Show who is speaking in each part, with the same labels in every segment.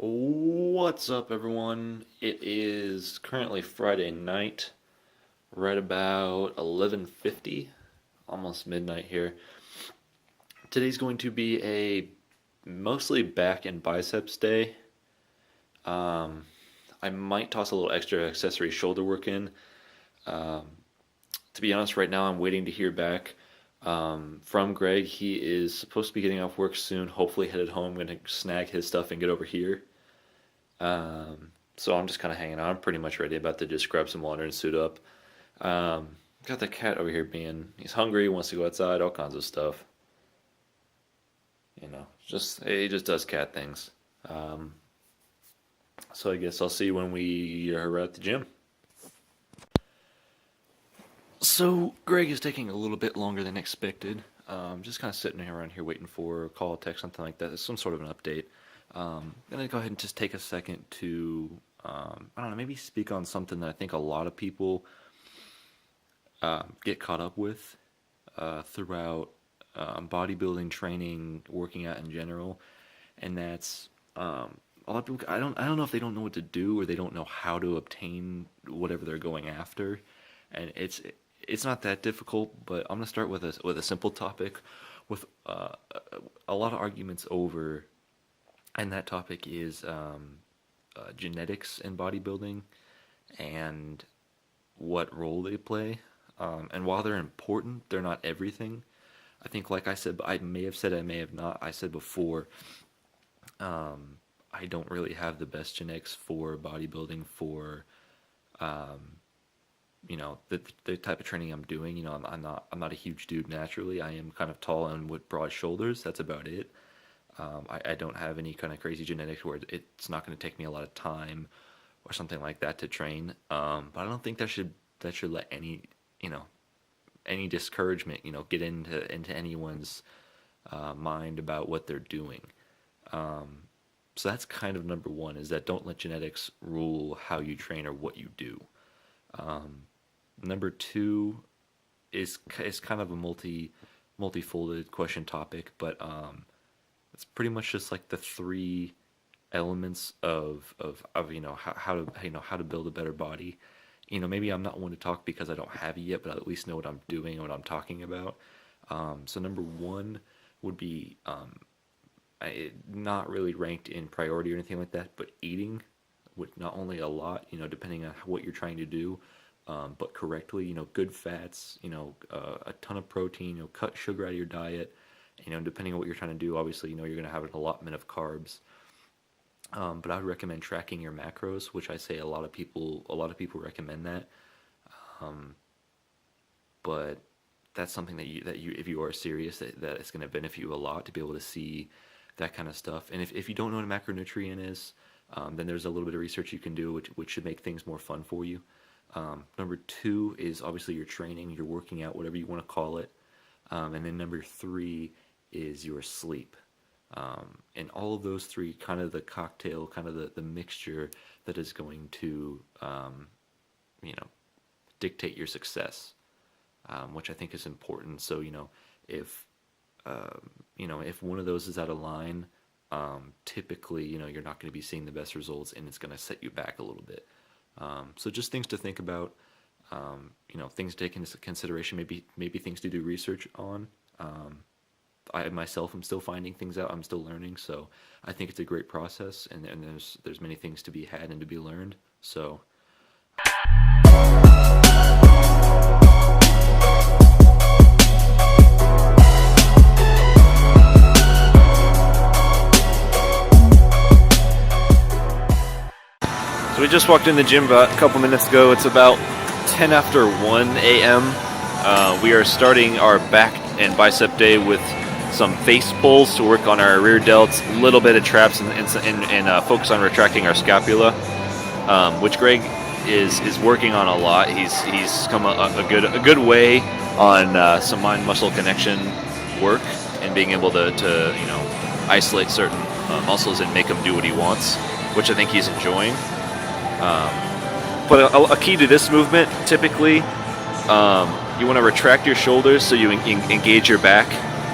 Speaker 1: What's up, everyone? It is currently Friday night, right about 11:50, almost midnight here. Today's going to be a mostly back and biceps day. Um, I might toss a little extra accessory shoulder work in. Um, to be honest, right now I'm waiting to hear back from Greg. He is supposed to be getting off work soon, hopefully headed home. I'm going to snag his stuff and get over here. So I'm just kind of hanging out. I'm pretty much ready, about to just grab some water and suit up. Um, got the cat over here he's hungry, wants to go outside, all kinds of stuff. He just does cat things. Um, so I guess I'll see you when we are at the gym. So Greg is taking a little bit longer than expected. Just kind of sitting around here waiting for a call, text, something like that. It's some sort of an update. I'm gonna go ahead and just take a second to, I don't know, maybe speak on something that I think a lot of people get caught up with throughout bodybuilding, training, working out in general, and that's a lot of people. I don't know if they don't know what to do or they don't know how to obtain whatever they're going after, and it's not that difficult. But I'm gonna start with a simple topic, with a lot of arguments over. And that topic is genetics in bodybuilding and what role they play. And while they're important, they're not everything. I think, like I said, I may have said, I may have not. I said before, I don't really have the best genetics for bodybuilding for, the type of training I'm doing. I'm not a huge dude naturally. I am kind of tall and with broad shoulders. That's about it. I don't have any kind of crazy genetics where it's not going to take me a lot of time or something like that to train. But I don't think that should let any discouragement, get into anyone's mind about what they're doing. So that's kind of number one, is that don't let genetics rule how you train or what you do. Number two is kind of a multifolded question topic, but it's pretty much just like the three elements of how to build a better body. Maybe I'm not one to talk because I don't have it yet, but I at least know what I'm doing and what I'm talking about. So number one would be not really ranked in priority or anything like that, but eating with not only a lot, depending on what you're trying to do, but correctly. Good fats, a ton of protein. Cut sugar out of your diet. Depending on what you're trying to do, obviously, you're going to have an allotment of carbs. But I would recommend tracking your macros, which I say a lot of people recommend that. But that's something that you if you are serious, that it's going to benefit you a lot to be able to see that kind of stuff. And if you don't know what a macronutrient is, then there's a little bit of research you can do, which should make things more fun for you. Number two is obviously your training, your working out, whatever you want to call it. And then number three is your sleep. And all of those three, kind of the cocktail, kind of the mixture that is going to, dictate your success, which I think is important. So, if one of those is out of line, typically, you're not going to be seeing the best results, and it's going to set you back a little bit. So just things to think about, things to take into consideration, maybe things to do research on. I myself am still finding things out. I'm still learning, so I think it's a great process, and there's many things to be had and to be learned. So we just walked in the gym about a couple minutes ago. It's about 10 after 1 a.m. We are starting our back and bicep day with some face pulls to work on our rear delts, a little bit of traps, and focus on retracting our scapula, which Greg is working on a lot. He's come a good way on some mind-muscle connection work and being able to isolate certain muscles and make him do what he wants, which I think he's enjoying. But a key to this movement, typically, you want to retract your shoulders so you engage your back,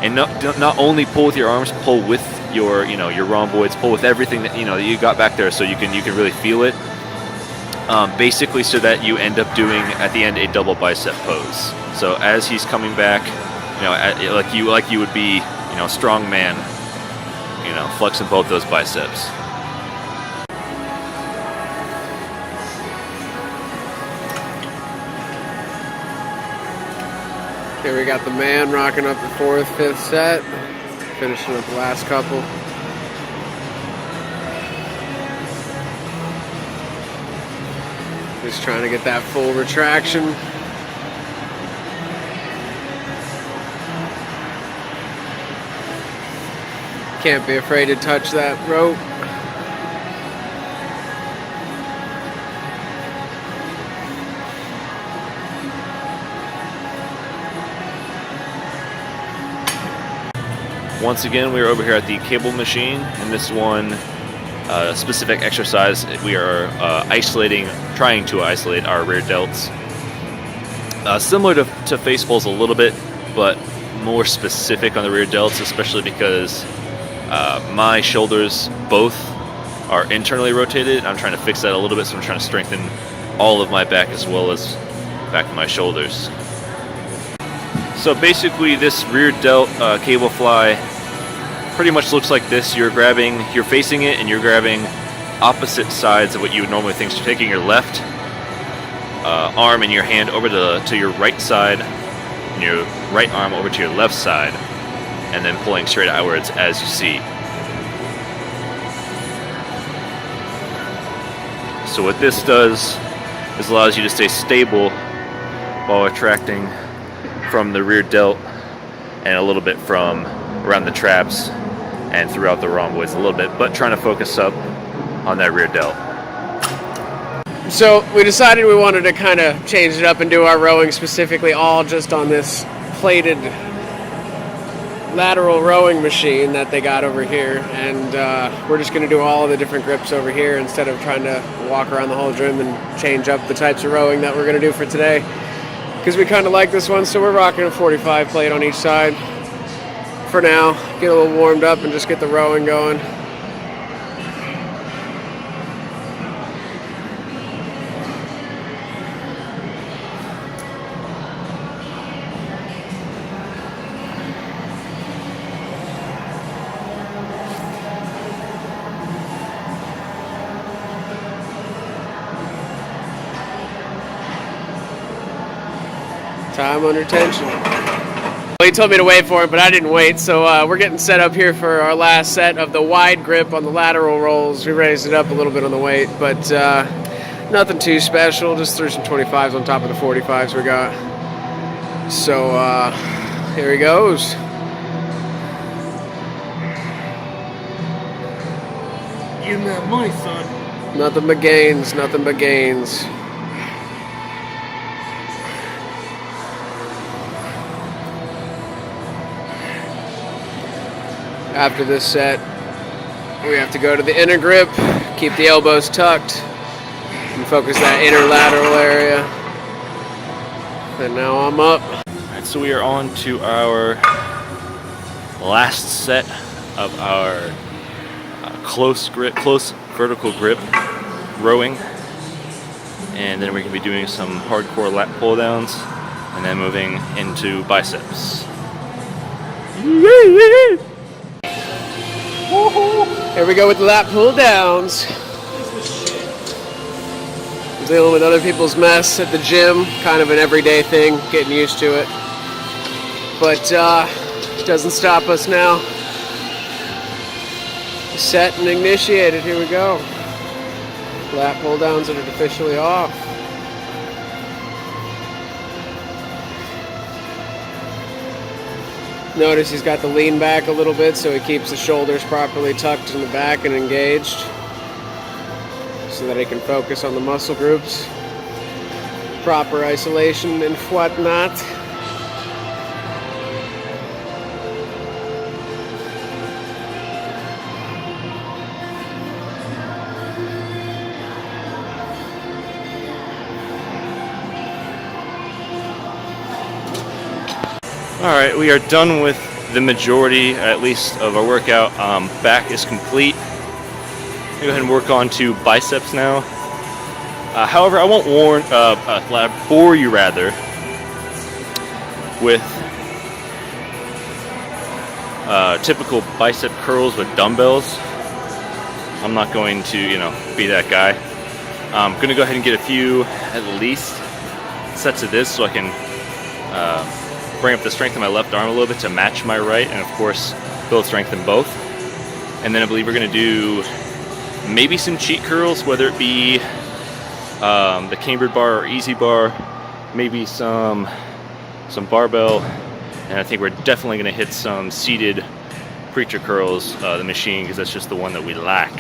Speaker 1: and not only pull with your arms, pull with your your rhomboids, pull with everything that you got back there, so you can really feel it. Basically, so that you end up doing at the end a double bicep pose. So as he's coming back, like you would be strong man, flexing both those biceps.
Speaker 2: Here we got the man rocking up the 4th, 5th set, finishing up the last couple. Just trying to get that full retraction. Can't be afraid to touch that rope.
Speaker 1: Once again, we are over here at the cable machine, and this one specific exercise, we are trying to isolate our rear delts. Similar to face pulls a little bit, but more specific on the rear delts, especially because my shoulders both are internally rotated. I'm trying to fix that a little bit, so I'm trying to strengthen all of my back as well as back of my shoulders. So basically, this rear delt cable fly pretty much looks like this. You're facing it, and you're grabbing opposite sides of what you would normally think. So you're taking your left arm and your hand over to your right side, and your right arm over to your left side, and then pulling straight outwards as you see. So what this does is allows you to stay stable while retracting from the rear delt and a little bit from around the traps and throughout the rhomboids a little bit, but trying to focus up on that rear delt.
Speaker 2: So we decided we wanted to kind of change it up and do our rowing specifically all just on this plated lateral rowing machine that they got over here, and we're just going to do all of the different grips over here instead of trying to walk around the whole gym and change up the types of rowing that we're going to do for today, because we kind of like this one. So we're rocking a 45 plate on each side for now, get a little warmed up and just get the rowing going. Time under tension. He told me to wait for it, but I didn't wait, so we're getting set up here for our last set of the wide grip on the lateral rolls. We raised it up a little bit on the weight, but nothing too special. Just threw some 25s on top of the 45s we got. So here he goes.
Speaker 3: Give me that money, son.
Speaker 2: Nothing but gains, nothing but gains. After this set, we have to go to the inner grip, keep the elbows tucked, and focus that inner lateral area. And now I'm up.
Speaker 1: Alright, so we are on to our last set of our close vertical grip rowing. And then we're going to be doing some hardcore lat pull downs, and then moving into biceps.
Speaker 2: Here we go with the lat pull downs. Dealing with other people's mess at the gym, kind of an everyday thing, getting used to it. But it doesn't stop us now. Set and initiated, here we go. Lat pull downs are officially off. Notice he's got the lean back a little bit, so he keeps the shoulders properly tucked in the back and engaged, so that he can focus on the muscle groups. Proper isolation and whatnot.
Speaker 1: Alright, we are done with
Speaker 4: the majority, at least, of our workout. Back is complete. Go ahead and work on to biceps now. However, I won't bore you rather with typical bicep curls with dumbbells. I'm not going to, be that guy. I'm going to go ahead and get a few, at least, sets of this so I can bring up the strength of my left arm a little bit to match my right, and of course, build strength in both. And then I believe we're going to do maybe some cheat curls, whether it be the cambered bar or easy bar, maybe some barbell, and I think we're definitely going to hit some seated preacher curls, the machine, because that's just the one that we lack.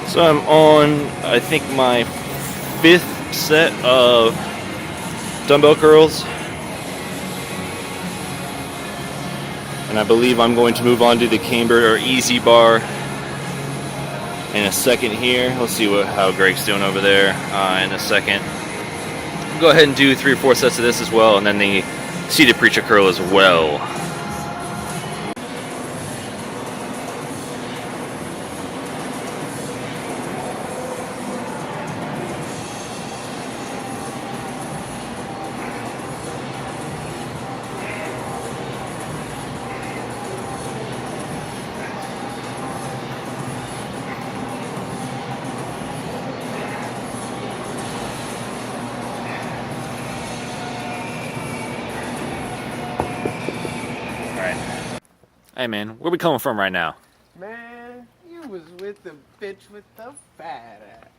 Speaker 4: So I'm on, I think, my 5th set of dumbbell curls, and I believe I'm going to move on to the cambered or easy bar in a second here. Let's see how Greg's doing over there in a second. Go ahead and do 3 or 4 sets of this as well, and then the seated preacher curl as well. Hey man, where we coming from right now?
Speaker 2: Man, you was with the bitch with the fat ass.